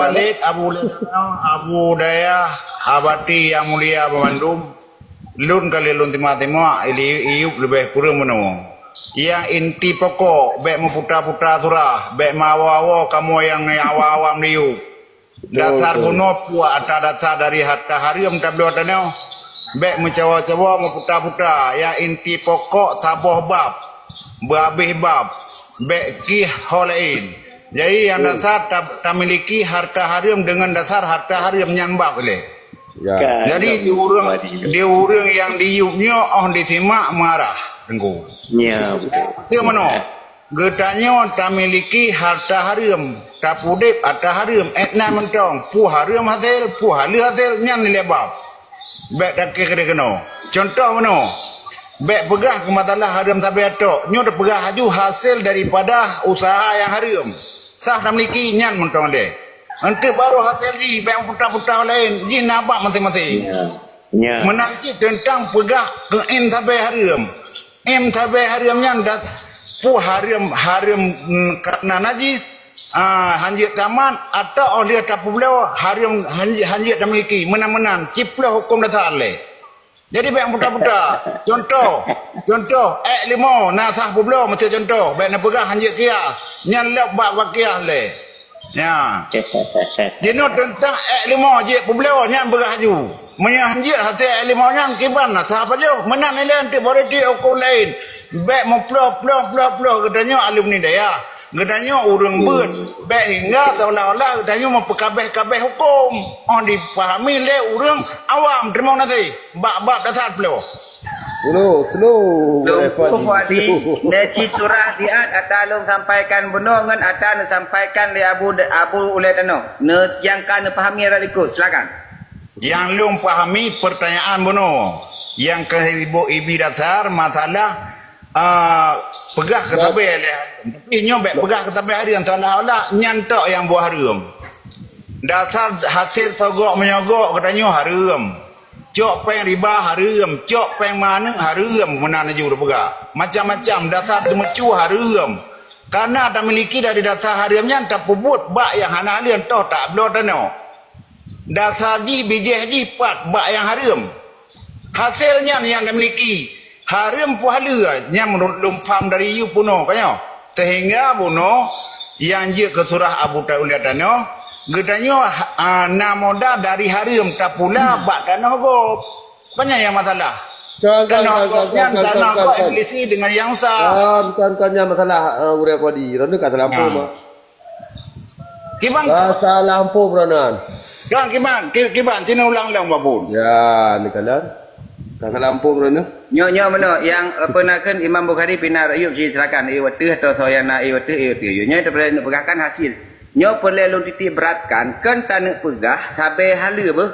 Walid, Abu Daya, Abati yang mulia Bandung, lun kali lun timah-timah, iup lebih kurang menung. Yang inti pokok, bek meputar-putar surah, bek mawawo kamu yang awam liup. Dasar bunuh puak atas dasar dari harta harium tablo tanau. Bek mencawa-cawa meputar-putar, yang inti pokok taboh bab, berhabis bab, bek kih holain. Jadi yang dasar tak miliki harta harium dengan dasar harta harium yang bab boleh. Ya. Jadi dia orang yang diupnya disimak marah tengku. Ya. Dia mana? Getanya tak miliki harta harium, tak pudip harta harium, etna mentong, pu harium hasil, pu hasil nyan nilai bab. Bek dak kena. Contoh mana? Bek pegah ke matalah harium sampai atok, nyo dak pegah haju hasil daripada usaha yang harium. Sah tak miliki nyan mentong dia. Nanti baru hasil di bek putar-putar lain, di nabak masing-masing. Ya. Menanti tentang pegah ke em sampai harium. Em sampai harium nyan dak pu harium karena najis hanjit taman atau oleh tapu beliau harium hanjit tak miliki menan-menan ciplah hukum dasar le. Jadi baik putar-putar. Contoh limo nasah pu beliau mesti contoh baik nak pegang hanjit kia nyan lep bak wakiah le. Ya. Dino tentang limo je pu beliau nyan pegang haju. Menyah hanjit hasil limo nyan kiban nasah apa je menan le nanti boleh di hukum lain. Baik mau ploh katanya alumni daya. Katanya orang ber, baik hingga seolah-olah katanya mau pekabeh-kabeh hukum. Oh dipahami le orang awam terima kasih. Bab dasar ploh. Slow. Fuadi, neci surah diat atalung sampaikan benar ngan atan sampaikan le Abu Uledano. Ne yang kan pahami ralikut. Silakan. Yang lung pahami pertanyaan benar. Yang ke ibu dasar masalah pegah ketabih tapi nyobek pegah ketabih hari yang seolah-olah nyantok yang buah harum dasar hasil togok menyogok katanya harum cok peng riba harum cok peng mana harum menana juga pegah macam-macam dasar temecu harum karena tak miliki dari dasar harumnya tak pubut bak yang hana alian toh tak belum tanau dasar ji bijih ji pat bak yang harum hasilnya yang tak miliki harum puhala yang menurut lumpam dari you puno kanyo sehingga puno yang je ke surah Abu Ta'uliat dano gedanyo namoda dari harum tak pula bak dano gop banyak yang masalah dano gopnya dano gop iblisi dengan yang sah Bukan masalah udah padi randa kata lampu mah kiban kata lampu beranan kan kiban sini ulang-ulang babun ya ni kalan kata lampu berana Nyo mana yang penakan Imam Bukhari pinar ayub ji silakan iwatu atau soyana iwatu nyo itu boleh nak pegahkan hasil nyo boleh lu titik beratkan kan tanah pegah sampai halu apa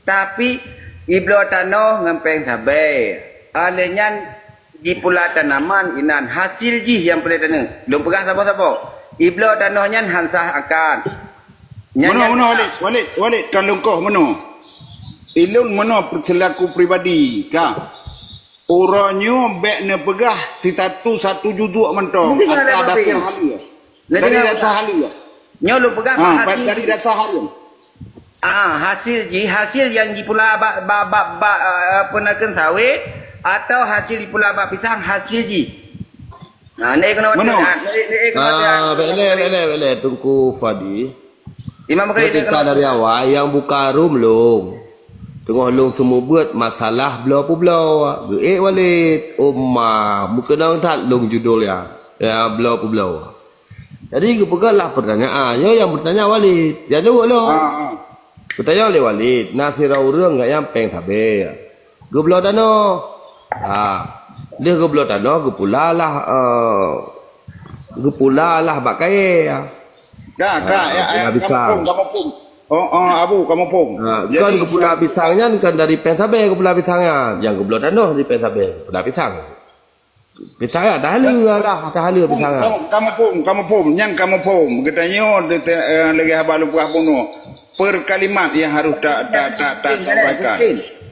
tapi iblo tano ngempeng sampai alenyan di pula tanaman inan hasil ji yang boleh tanah lu pegah siapa-siapa iblo tanohnya hansah akan mana Walid kalau kau mana ilun mana selaku pribadi kah orangnya bek ne pegah satu juduk mentong ada dasar halu dari dasar halu nyo lu pegah hasil dari dasar halu hasil yang di pula penakan sawit atau hasil di pula pisang hasil ji ni kena Bele tunggu Fadi Imam Bukhari ketika dari awal yang buka room long tengah long semua buat masalah belau apa belau Walid bukan orang tak long judul ya belau apa belau jadi kepegahlah pertanyaannya yang bertanya Walid dia jawab lo bertanya oleh Walid nasirah orang enggak yang peng sabe gue belau dano dia gue belau dano gue pula lah bakai kamu pun Abu kamu pun. Kan kepula pisangnya kan dari pensabe kepula pisangnya. Yang kepula tanah di pensabe kepula pisang. Pisangnya dah halu pisangnya. Kamu pun, yang kamu pun. Katanya lagi habal lupa puno. Per kalimat yang harus tak sampaikan.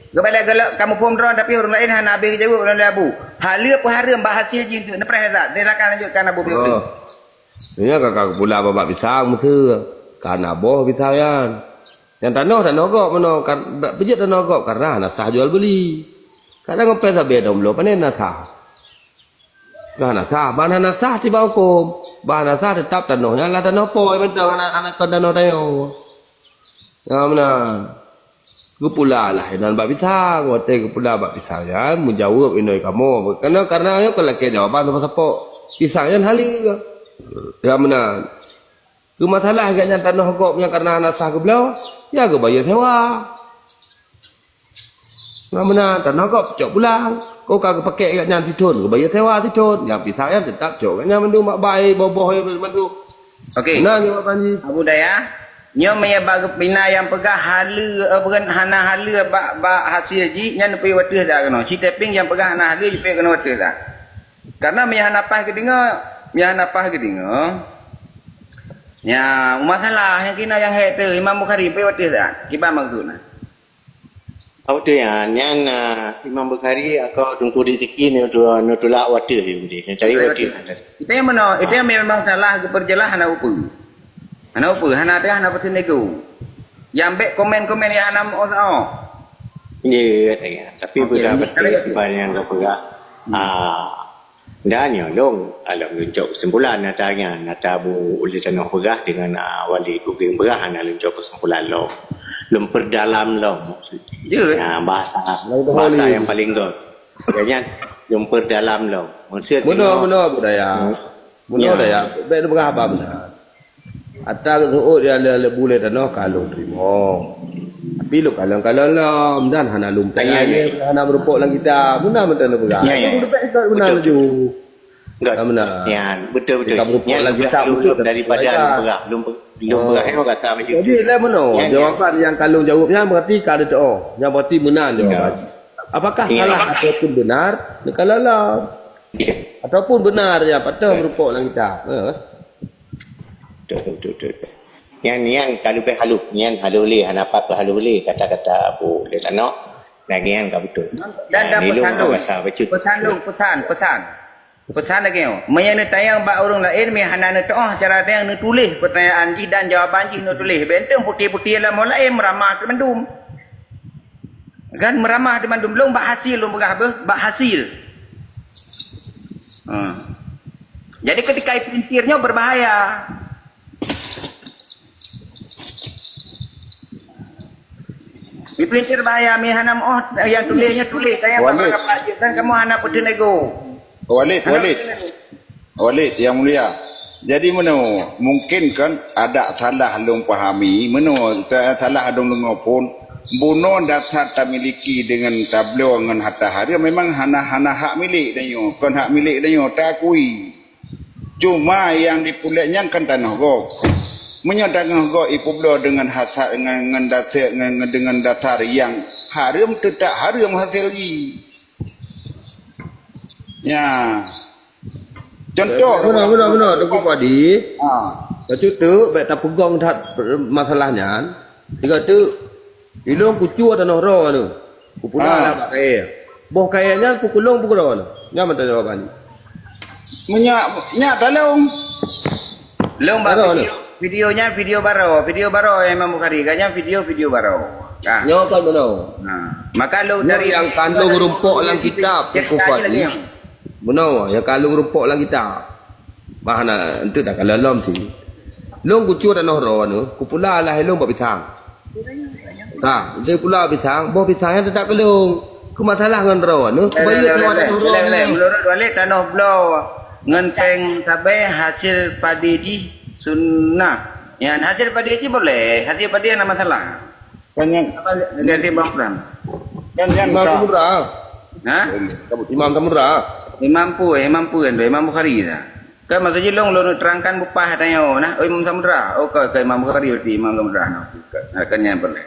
Kepada gelak kamu pun drone tapi orang lain hana habis jawab oleh Abu. Halu apa harum bahasil je tu. Nepres tak. Dia akan lanjutkan Abu. Ini kakak kepula babak pisang mesti. karena boh bitayan. Yang tanah gok mana kan pejit tanah gok karena nak sah jual beli. Kadang ngopet sabe dom lo panen nak sah. Nah sah, bahan sah tiba hukum. Bahan sah tetap tanahnya lah tanah poi mentang anak kan tanah tayo. Ya mana? Gupula lah dan bab pisang, wate gupula bab pisang ya, menjawab inoi kamu. Karena yo kalau ke jawaban apa apa pisangnya hali. Ya mana? Tu masalah agaknya tanah gok yang karena anak sah ke belau. Ya ke bayar sewa. Nggak benar, tanah kau cok pulang. Kau kagak pakai kat yang titun, kau bayar sewa titun. Yang pisangnya tetap cok. Kan yang mendu mak baik, boboh yang mendu. Okey. Benar ke Pak Panji? Abu Daya, nyo maya bag pina yang pegah hala bukan hana hala ba hasil ji nya nepi wates dah kena. Si taping yang pegah hana hala ji pe kena wates dah. Karena maya napah ke dengar, maya napah ke dengar. Ya, masalah yang kena yang hater Imam Bukhari pe wates dah. Kiba maksudna. Apa tu yang Imam Bukhari atau tunggu rezeki ni tu nutulak water je dia. Cari water. Kita yang mana? Itu yang memang salah keperjelas hana apa? Hana apa? Hana ada hana pasti nego. Yang baik komen-komen yang hana mau. Ya, tapi bukan betul banyak yang bergerak. Dan yang long alam luncuk kesimpulan natanya natabu oleh tanah berah dengan wali kuking berah nak luncuk kesimpulan long. Lum perdalam long maksudnya. Bahasa yang paling gol. Jangan lum perdalam long. Maksud Benar budaya. Benar budaya. Baik berah apa benar. Atas tu dia le boleh tanah kalau terima. Tapi lu kalau lah dan hana lum tanya ni hana berupok lang kita. Benar betul berah. Benar ju. Enggak benar. Ya, betul. Yang kita daripada lum berah yang kata macam tu. Jadi lah mana? Jawapan yang kalung jawabnya berarti kada doa. Yang berarti benar jawapan. Apakah salah ataupun benar? Kalau lah. Ataupun benar ya patah berupok lang kita. Betul. Yang kalau be halu, yang halu le, hanapat be halu le kata-kata Abu le tanah. Lagi yang enggak betul. Dan pesan lagi yo. Mayana tayang ba orang lain mi hanana toh cara tayang nu tulis pertanyaan ji dan jawapan ji nu tulis. Benteng putih-putih lah mau lain meramah temandum. Kan meramah temandum long bak hasil long berah apa? Bak hasil. Jadi ketika printirnya berbahaya. Di printer bahaya mi hanam yang tulisnya tulis tayang apa kan kamu hana putih nego. Walid yang mulia. Jadi mungkin kan ada salah long pahami, salah adong long pun buno data tak miliki dengan tablo dengan harta hari memang hana hak milik danyo, kon hak milik danyo tak akui. Cuma yang dipuleknya kan tanah gok. Menyatakan gok ipublo dengan hasad dengan dasar yang haram tidak haram hasil ni. Ya. Contoh benar Tengku Padi. Lepas tu baik tak pegang tak masalahnya. Jika tu ilung kucu tanah ro tu. Kupula lah pak kaya. Boh kayanya pukulong pukul ro. Nya mana jawapan ni? Nya dalam Long videonya video baru Imam Bukhari kanya video baru. Nyo kan benar. Maka lo Dari yang kandung rumpuk dalam kitab Tengku Padi. Benar, yang kalung rumpuk lang kita. Mana itu dah kalau lom sih. Long kucu tanah ro nu, kupula lah long buat pisang. Dia pula pisang, buah pisangnya tidak kelung. Ku masalah ngan ro nu, bayar semua tanah ro. Menurut Walid tanah blow ngenteng sampai hasil padi ji sunnah. Yang hasil padi ji boleh, hasil padi yang ada masalah. Banyak ganti bangkram. Imam Samudra. Imam Samudra. Imam kan Imam Bukhari dah. Kan maksudnya long terangkan bupah tanya Imam Samudra. Ke Imam Bukhari berarti Imam Samudra. Kan yang boleh.